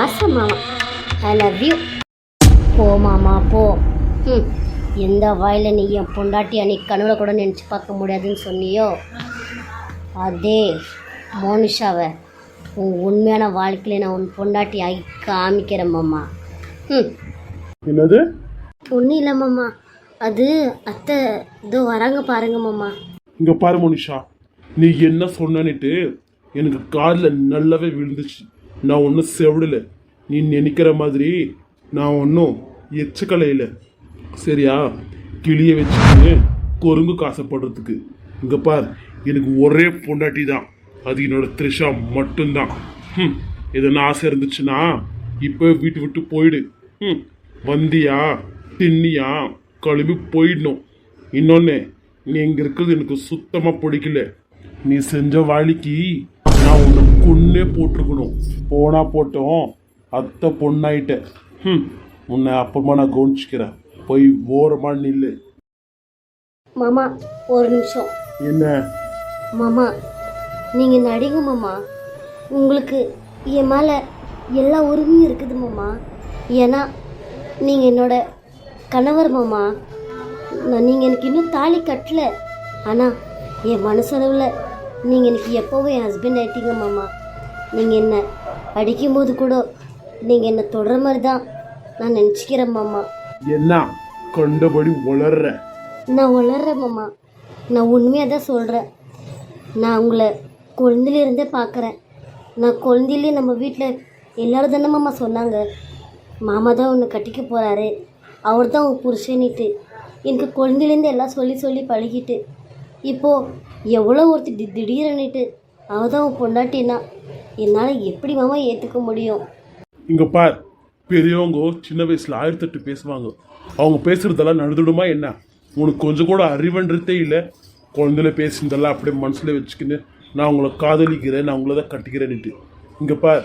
ஆசை மாமா, I love you. போ மாமா போ. எந்த வாயில் நீ என் பொண்டாட்டி அன்னைக்கு கனவுல கூட நினச்சி பார்க்க முடியாதுன்னு சொன்னியோ, அதே மோனிஷாவை உன் உண்மையான வாழ்க்கையில நான் உன் பொண்டாட்டி ஆகி காமிக்கிறேன் மாமா. என்னது? ஒன்றும் இல்லை மாமா, அது அத்தை இதோ வராங்க பாருங்க மாமா. இங்க பாரு மோனிஷா, நீ என்ன சொன்னன்னுட்டு எனக்கு காதில் நல்லாவே விழுந்துச்சு. நான் ஒன்றும் செவிடல, நீ நினைக்கிற மாதிரி நான் ஒன்றும் எச்சக்கலையில். சரியா? கிளிய வச்சுக்கின்னு கொருங்கு காசைப்படுறதுக்கு. இங்கே பார், எனக்கு ஒரே பொண்டாட்டி தான், அது என்னோட த்ரிஷா மட்டும்தான். எதனா ஆசை இருந்துச்சுன்னா இப்போ வீட்டு விட்டு போயிடு. வந்தியா தின்னியா கழுவி போயிடணும். இன்னொன்று, நீ இங்கே இருக்கிறது எனக்கு சுத்தமாக பிடிக்கல. நீ செஞ்ச வேலைக்கு நான் உன்னை கொன்னே போட்டிருக்கணும். போனா போட்டோம், அத்தை பொண்ணாயிட்ட. உன்னை அப்புறமா நான் கவனிச்சுக்கிறேன். போய் ஓரமாக நில்லு. மாமா ஒரு நிமிஷம். என்ன மாமா, நீங்கள் நடிங்க மாமா. உங்களுக்கு என் மேலே எல்லா உரிமையும் இருக்குது மாமா. ஏன்னா நீங்கள் என்னோட கணவர் மாமா. நீங்கள் எனக்கு இன்னும் தாலி கட்டலை, ஆனால் என் மனசளவில் நீங்கள் எனக்கு எப்போவும் என் ஹஸ்பண்ட் ஆகிட்டீங்க மாமா. நீங்கள் என்னை அடிக்கும்போது கூட நீங்கள் என்னை தொடர மாதிரி தான் நான் நினச்சிக்கிறேன் மாமா. என்ன கண்டபடி வளர்ற? நான் வளர்றேன் மாமா, நான் உண்மையாக தான் சொல்கிறேன். நான் உங்களை குழந்தையிலேருந்தே பார்க்குறேன். நான் குழந்தையிலே நம்ம வீட்டில் எல்லோரும் தானே மாமா சொன்னாங்க, மாமா தான் உன்னை கட்டிக்க போகிறாரு, அவர் தான் உன் புருஷனிட்டு. எனக்கு குழந்தையிலேருந்து எல்லாம் சொல்லி சொல்லி பழகிட்டு இப்போது எவ்வளோ ஒருத்தர் திடீர்னுட்டு அவள் தான் உன் பொண்டாட்டினா என்னால் எப்படி மாமா ஏற்றுக்க முடியும்? இங்கே பார், பெரியவங்க சின்ன வயசில் 1008 பேசுவாங்க. அவங்க பேசுகிறதெல்லாம் நடுதுடுமா என்ன? உனக்கு கொஞ்சம் கூட அறிவுன்றதே இல்லை. குழந்தைல பேசுனதெல்லாம் அப்படியே மனசில் வச்சுக்கின்னு நான் உங்களை காதலிக்கிறேன், நான் உங்களை தான் கட்டிக்கிறேன்னுட்டு. இங்கே பார்,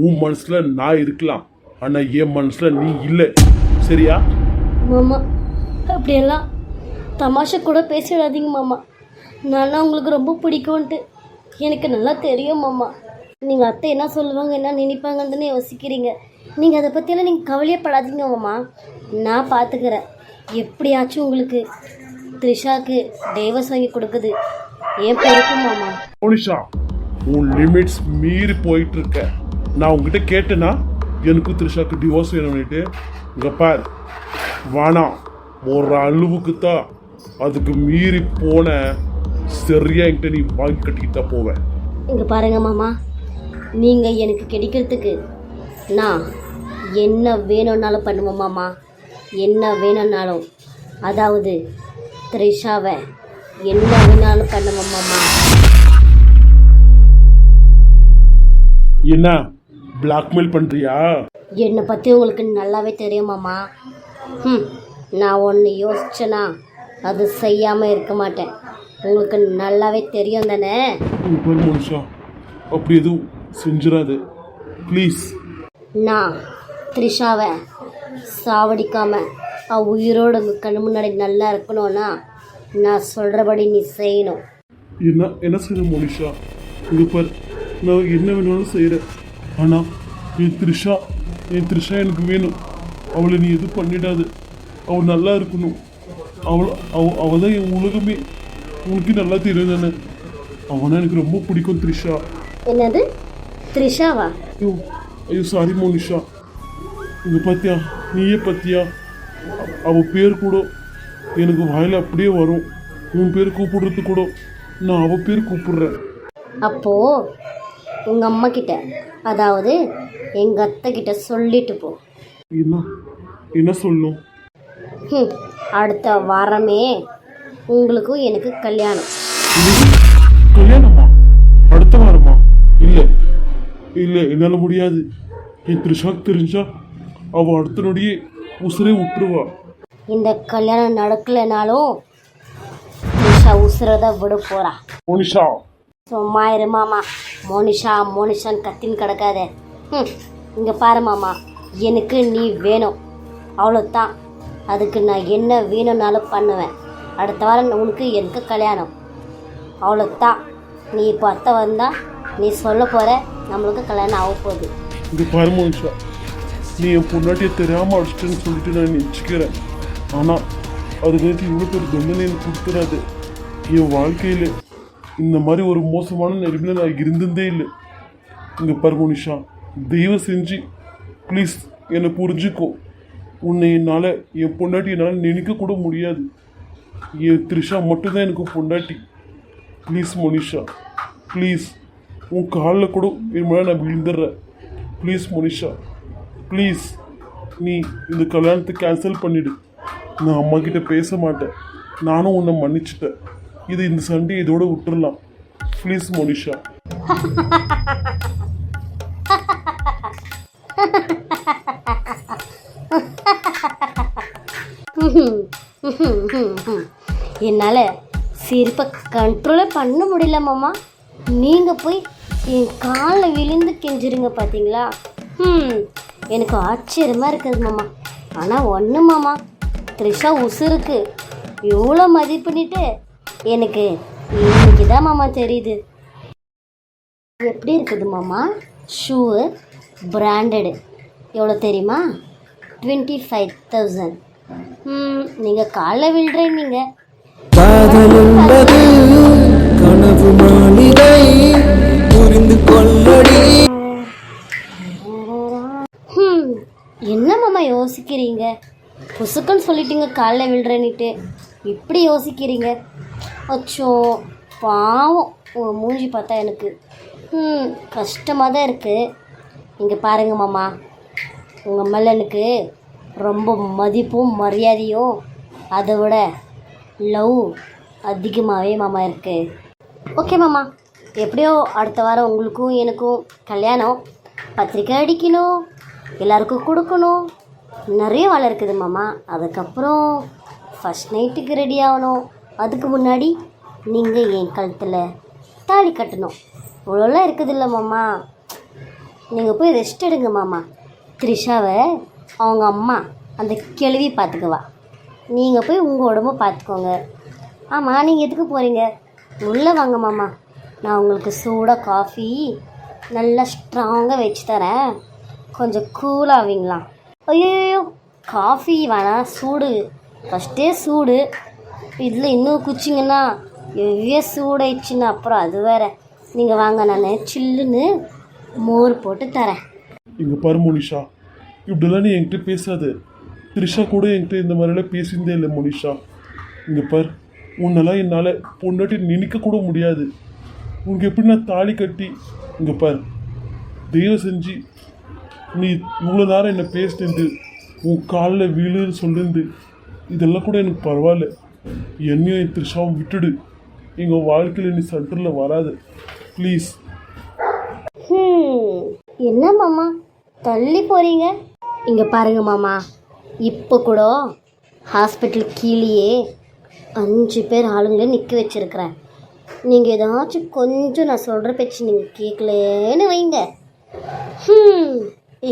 உன் மனசில் நான் இருக்கலாம், ஆனால் என் மனசில் நீ இல்லை. சரியா? மாமா அப்படியெல்லாம் தமாஷா கூட பேசிடாதீங்க மாமா. நானா உங்களுக்கு ரொம்ப பிடிக்கும்ன்ட்டு எனக்கு நல்லா தெரியும் மாமா. நீங்கள் அத்தை என்ன சொல்லுவாங்க, என்ன நினைப்பாங்கன்னு யோசிக்கிறீங்க. நீங்கள் அதை பற்றியெல்லாம் நீங்கள் கவலையப்படாதீங்க மாமா, நான் பார்த்துக்கிறேன். எப்படியாச்சும் உங்களுக்கு த்ரிஷாக்கு டைவர்ஸ் வாங்கி கொடுக்குது ஏன் பொறுப்பு மாமா. மோனிஷா, உன் லிமிட்ஸ் மீறி போயிட்டு இருக்க. நான் உங்ககிட்ட கேட்டேன்னா எனக்கு த்ரிஷாக்கு டிவோர்ஸ் வேணும்னுட்டு, இங்கே பார், வேணாம். ஒரு அளவுக்கு தான், அதுக்கு மீறி போன சரியா என்கிட்ட நீ வாங்கி கட்டிக்கிட்டு தான் போவேன். இங்கே பாருங்க மாமா, நீங்கள் எனக்கு கிடைக்கிறதுக்கு நான் என்ன வேணும்னாலும் பண்ணுவோம் மாமா. என்ன வேணும்னாலும், அதாவது த்ரிஷாவை என்ன வேணாலும் பண்ணுவோம் மாமா. என்ன பிளாக்மெயில் பண்ணுறியா? என்னை பற்றி உங்களுக்கு நல்லாவே தெரியும் மாமா. நான் ஒன்று யோசிச்சேன்னா அது செய்யாமல் இருக்க மாட்டேன். உங்களுக்கு நல்லாவே தெரியும் தானே? மனுஷா, அப்படி எதுவும் செஞ்சிடாது ப்ளீஸ். நான் த்ரிஷாவை சாவடிக்காமல் அவள் உயிரோடு உங்கள் கண்ணு முன்னாடி நல்லா இருக்கணும்னா நான் சொல்கிறபடி நீ செய்யணும். என்ன செய்யற மோனிஷா? இங்கே பார், நான் என்ன வேணாலும் செய்கிறேன், ஆனால் என் த்ரிஷா எனக்கு வேணும். அவளை நீ எதுவும் பண்ணிடாது. அவள் நல்லா இருக்கணும். அவள் தான் என் உலகமே. உனக்கு நல்லா தெரியும் தானே? அவனா எனக்கு ரொம்ப பிடிக்கும் த்ரிஷா. என்னது த்ரிஷாவா? ஐயோ சாரி மோனிஷா. இங்கே பார்த்தியா, நீயே பார்த்தியா, அவள் பேர் கூட எனக்கு வாயில் அப்படியே வரும். உன் பேர் கூப்பிடுறது கூட நான் அவள் பேர் கூப்பிடுறேன். அப்போது உங்கள் அம்மா கிட்ட, அதாவது எங்கள் அத்தை கிட்ட சொல்லிட்டு போ. என்ன சொல்லணும்? அடுத்த வாரமே உங்களுக்கும் எனக்கு கல்யாணம். கல்யாணமா? அடுத்த வாரமா? இல்லை இல்லை, என்னால் முடியாது. என் த்ரிஷாக்கு தெரிஞ்சா அவள் அடுத்த நொடியே உசுரே விட்டுருவா. இந்த கல்யாணம் நடக்கலைனாலும் த்ரிஷா உசுரதை விட போறா. மோனிஷா சும்மா இரு மாமா. மோனிஷான்னு கத்தின்னு கிடக்காத. இங்கே பாரு மாமா, எனக்கு நீ வேணும், அவ்வளோதான். அதுக்கு நான் என்ன வேணும்னாலும் பண்ணுவேன். அடுத்த வாரம் உனக்கு எனக்கு கல்யாணம், அவ்வளோதான். நீ இப்போ அத்தை வந்தால் நீ சொல்ல போகிற நம்மளுக்கு கல்யாணம் ஆக போகுது. இங்கே பாரு மனுஷா, நீ என் பொண்டாட்டியை தெரியாமல் அடிச்சிட்டேன்னு சொல்லிட்டு நான் நினச்சிக்கிறேன். ஆனால் அதுக்கு இவ்வளோ பேர் தண்டனை எனக்கு கொடுத்துடாது. என் வாழ்க்கையில் இந்த மாதிரி ஒரு மோசமான நிலைமையில் நான் இருந்ததே இல்லை. இங்கே பாரு மனுஷா, தயவு செஞ்சு ப்ளீஸ் என்னை புரிஞ்சுக்கோ. உன்னை என்னால் என் பொண்டாட்டி என்னால் நினைக்க கூட முடியாது. என் த்ரிஷா மட்டும்தான் எனக்கு பொண்டாட்டி. ப்ளீஸ் மனிஷா, ப்ளீஸ் உன் காலில் கூட என் மேலே நான் விழுந்துடுறேன். ப்ளீஸ் மனிஷா, ப்ளீஸ் நீ இந்த கல்யாணத்தை கேன்சல் பண்ணிவிடு. நான் அம்மா கிட்ட பேச மாட்டேன். நானும் உன்னை மன்னிச்சிட்டேன். இந்த சண்டே இதோட விட்டுறலாம். ப்ளீஸ் மனிஷா. என்னால் சிரிப்பை கண்ட்ரோலே பண்ண முடியல மாமா. நீங்கள் போய் என் காலில் விழுந்து கெஞ்சிருங்க பார்த்தீங்களா? எனக்கு ஆச்சரியமாக இருக்குது மாமா. ஆனால் ஒன்று மாமா, த்ரிஷா உசுருக்கு எவ்வளோ மதிப்புன்னுட்டு எனக்கு இன்னைக்கு தான் மாமா தெரியுது. எப்படி இருக்குது மாமா? ஷூவு பிராண்டடு எவ்வளோ தெரியுமா? 25,000. நீங்கள் காலில் விழுறீங்க. காதல் என்பது கனவு மாளிகை, புரிந்து கொள்ளடி. என்ன மாமா யோசிக்கிறீங்க? புசுக்குன்னு சொல்லிட்டீங்க காலில் விழுறேன்னுட்டு. இப்படி யோசிக்கிறீங்க? அச்சோ பாவம், உங்கள் மூஞ்சி பார்த்தா எனக்கு கஷ்டமாக தான் இருக்குது. இங்கே பாருங்கள் மாமா, உங்கள் மேலே எனக்கு ரொம்ப மதிப்பும் மரியாதையும் அதை விட லவ் அதிகமாகவே மாமா இருக்குது. ஓகே மாமா, எப்படியோ அடுத்த வாரம் உங்களுக்கும் எனக்கும் கல்யாணம். பத்திரிக்கை அடிக்கணும், எல்லாருக்கும் கொடுக்கணும், நிறைய வேலை இருக்குது மாமா. அதுக்கப்புறம் ஃபஸ்ட் நைட்டுக்கு ரெடி ஆகணும். அதுக்கு முன்னாடி நீங்கள் என் கழுத்தில் தாலி கட்டணும். இவ்வளோலாம் இருக்குதுல்ல மாமா. நீங்கள் போய் ரெஸ்ட் எடுங்க மாமா. த்ரிஷாவை அவங்க அம்மா அந்த கேள்வி பார்த்துக்குவா. நீங்கள் போய் உங்கள் உடம்பை பார்த்துக்கோங்க. ஆமாம், நீங்கள் எதுக்கு போகிறீங்க? உள்ளே வாங்க மாமா, நான் உங்களுக்கு சூடாக காஃபி நல்லா ஸ்ட்ராங்காக வச்சு தரேன். கொஞ்சம் கூலாவீங்களா? ஐயோ, காஃபி வேணாம், சூடு ஃபஸ்ட்டே சூடு. இதில் இன்னும் குச்சிங்கன்னா எவ்வளோ சூடாயிடுச்சுன்னா அப்புறம் அது வேறு. நீங்கள் வாங்க, நான் சில்லுன்னு மோர் போட்டு தரேன். இங்கே பாரு மோனிஷா, இப்படிலாம் நீ என்கிட்ட பேசாது. த்ரிஷா கூட என்கிட்ட இந்த மாதிரிலாம் பேசியிருந்தே இல்லை மோனிஷா. இங்கே பார், உன்னெல்லாம் என்னால் பொண்டாட்டி நினைக்க கூட முடியாது. உனக்கு எப்படி நான் தாலி கட்டி, இங்கே பார், தயவு செஞ்சு நீ இவ்வளோ நேரம் என்னை பேசிட்டு உன் காலில் வீழுன்னு சொல்லிருந்து இதெல்லாம் கூட எனக்கு பரவாயில்ல. என்னையும் என் த்ரிஷாவும் விட்டுடு. எங்கள் வாழ்க்கையில் நீ சென்டரில் வராது ப்ளீஸ். என்ன மாமா தள்ளி போகிறீங்க? இங்கே பாருங்க மாமா, இப்போ கூட ஹாஸ்பிட்டல் கீழேயே 5 பேர் ஆளுங்களை நிற்க வச்சுருக்கிறேன். நீங்கள் ஏதாச்சும் கொஞ்சம் நான் சொல்கிற பேச்சு நீங்கள் கேட்கலன்னு வைங்க,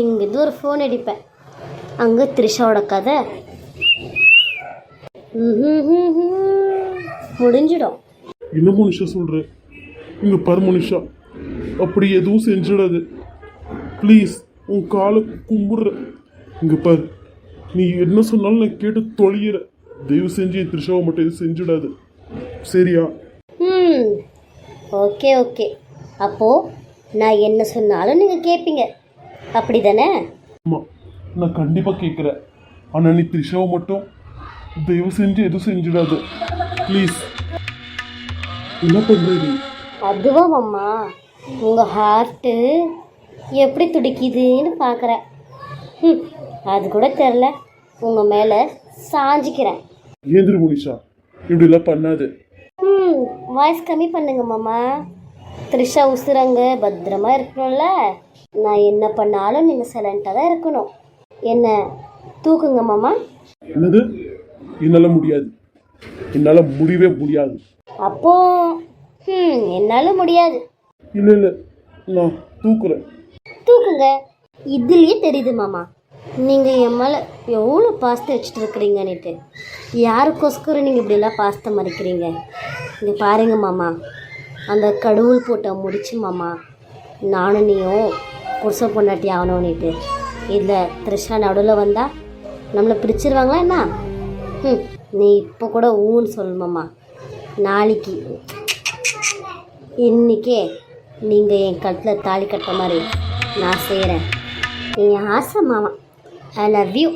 இங்கேருந்து ஒரு ஃபோன் அடிப்பேன். அங்கே த்ரிஷாவோட கதை முடிஞ்சிடும். என்ன மனுஷா சொல்கிற? இங்கே பாரு மனுஷா, அப்படி எதுவும் செஞ்சிடாது ப்ளீஸ். உன் காலை கும்பிடுற. இங்கே பாரு, நீ என்ன சொன்னாலும் நான் கேட்டு தொலைகிற. தயவு செஞ்சு என் த்ரிஷாவை மட்டும் எதுவும் செஞ்சிடாது, சரியா? ஓகே ஓகே, அப்போது நான் என்ன சொன்னாலும் நீங்கள் கேட்பீங்க, அப்படி தானே? ஆமாம், நான் கண்டிப்பாக கேட்குறேன். ஆனால் நீ த்ரிஷாவை மட்டும் தயவு செஞ்சு எதுவும் செஞ்சிடாது ப்ளீஸ். என்ன பண்ணுற நீ? அதுவா மாமா, உங்கள் ஹார்ட்டு எப்படி துடிக்குதுன்னு பார்க்குறேன். அது கூட தெரில, உங்கள் மேலே சாஞ்சிக்கிறேன். ஏந்திர முனிஷா, இப்படிலாம் பண்ணாது. வாய்ஸ் கம்மி பண்ணுங்க மாமா. த்ரிஷா உசுரங்க பத்திரமா இருக்கணும்ல. நான் என்ன பண்ணாலும் நீங்கள் சைலண்ட்டாக தான் இருக்கணும். என்ன தூக்குங்க மாமா. என்னது? என்னால் முடியாது, என்னால் முடியவே முடியாது. அப்போ என்னால் முடியாது. இல்லை இல்லை, நான் தூக்குறேன். தூக்குங்க. இதுலேயே தெரியுது மாமா, நீங்கள் என் மேலே எவ்வளோ பாஸ்தை வச்சுட்டு இருக்கிறீங்கன்னுட்டு. யாருக்கோஸ்கரம் நீங்கள் இப்படிலாம் பாஸ்தை மறைக்கிறீங்க? இங்கே பாருங்க மாமா, அந்த கடவுள் போட்ட முடிச்சு மாமா, நானும் நீயும் புருஷன் பொண்டாட்டி ஆகணும்னுட்டு. இதில் த்ரிஷா நடுவில் வந்தால் நம்மளை பிரிச்சிருவாங்களா என்ன? நீ இப்போ கூட ஊன்னு சொல்லணுமாம்மா. நாளைக்கு இன்றைக்கே நீங்கள் என் கட்டில் தாலி கட்ட மாதிரி நான் செய்கிறேன். என் ஆசை மாமா. I love you.